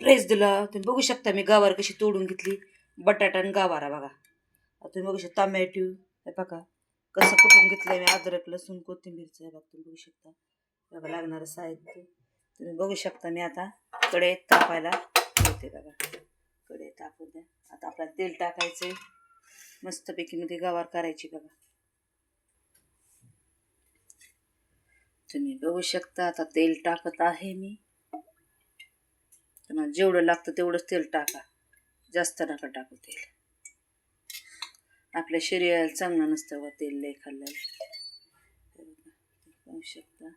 Press दिलं. तुम्ही बघू शकता मी गवार कशी तोडून घेतली. बटाटा आणि गवारा बघा. तुम्ही बघू शकता टमॅटो हे बघा कसं कुटून घेतलंय मी. अद्रक लसूण कोथिंबीरचं हे बघा तुम्ही बघू शकता. बघा लागणारं साहित्य तुम्ही बघू शकता. मी आता कढईत तापायला ठेवते बघा. कढईत तापू द्या. आता आपल्याला तेल टाकायचंय. मस्तपैकी मध्ये गवार करायची बघा. तुम्ही बघू शकता. आता तेल टाकत आहे मी. तुम्हाला जेवढं लागतं तेवढंच तेल टाका. जास्त नका टाकू तेल. आपल्या शरीराला चांगलं नसतं व तेल लय खाल्लं. बघू शकता.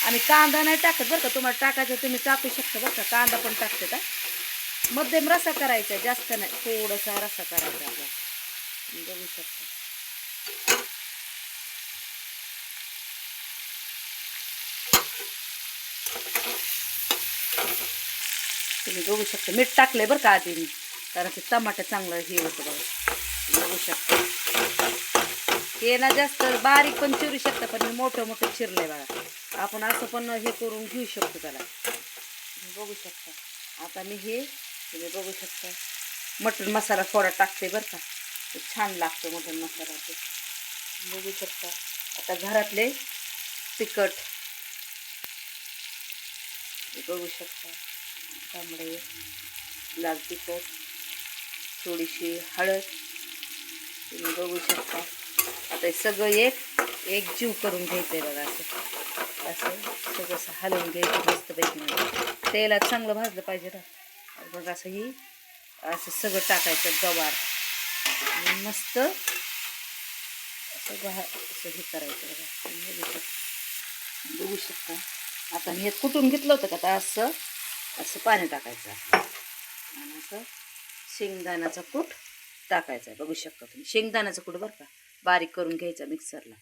आम्ही कांदा नाही टाकत बरं का. तुम्हाला टाकायचं तुम्ही टाकू शकता बरं का. कांदा पण टाकते का. मध्यम रसा करायचा, जास्त नाही. थोडासा रसा करायचा आपला. तुम्ही बघू शकता. तुम्ही बघू शकता. मीठ टाकलंय बरं का आधी मी, कारण ते टमाटर चांगलं हे होतं बघा. तुम्ही बघू शकता. हे ना जास्त बारीक पण चिरू शकता, पण मी मोठं मोठं चिरलंय बघा. आपण असं पण हे करून घेऊ शकतो त्याला. तुम्ही बघू शकता. आता मी हे तुम्ही बघू शकता मटण मसाला थोडा टाकते बरं का. ते छान लागतो मटण मसाला. ते बघू शकता. आता घरातले तिखट बघू शकता. तांबडे लाल तिखट थोडीशी हळद तुम्ही बघू शकता. आता हे सगळं एक जीव करून घ्यायचं आहे बघा. असं असं सगळं असं हलवून घ्यायचं मस्तपैकी. तेलात चांगलं भाजलं पाहिजे ना. बघा असं ही असं सगळं टाकायचं गवार. मस्त असं असं हे करायचं बघा. बघू शकता. आता मी हे कुटून घेतलं होतं का. आता असं असं पाणी टाकायचं आणि असं शेंगदाण्याचा कूट टाकायचा आहे. बघू शकता तुम्ही. शेंगदाण्याचा कूट बरं का. बारीक करून घ्यायचा मिक्सरला.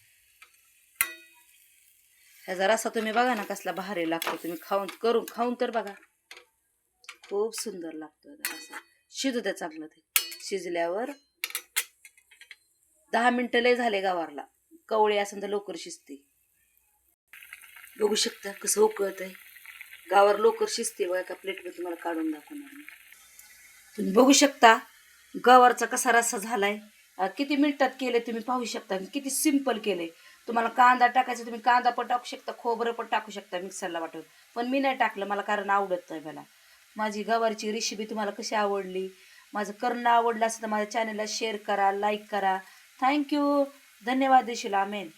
ह्याचा रसा तुम्ही बघा ना कसला भारी लागतो. तुम्ही खाऊन तर बघा. खूप सुंदर लागतो रसा. शिजू द्या चांगलं. ते शिजल्यावर 10 मिनिटं लय झाले गवारला. कवळी असेल तर लवकर शिजते. बघू शकता कसं उकळत आहे. गावावर लवकर शिजते बघा. एका प्लेटमध्ये तुम्हाला काढून दाखवणार मी. तुम्ही बघू शकता गवारचा कसा रस्सा झालाय. किती मिनिटात केले तुम्ही पाहू शकता. किती सिंपल केले. तुम्हाला कांदा टाकायचा तुम्ही कांदा पण टाकू शकता. खोबरं पण टाकू शकता मिक्सरला वाटून. पण मी नाही टाकलं मला, कारण आवडत नाही मला. माझी गवारची रेसिपी तुम्हाला कशी आवडली, माझं करणं आवडलं असं तर माझ्या चॅनलला शेअर करा, लाईक करा. थँक्यू. धन्यवाद देशील. आमेन.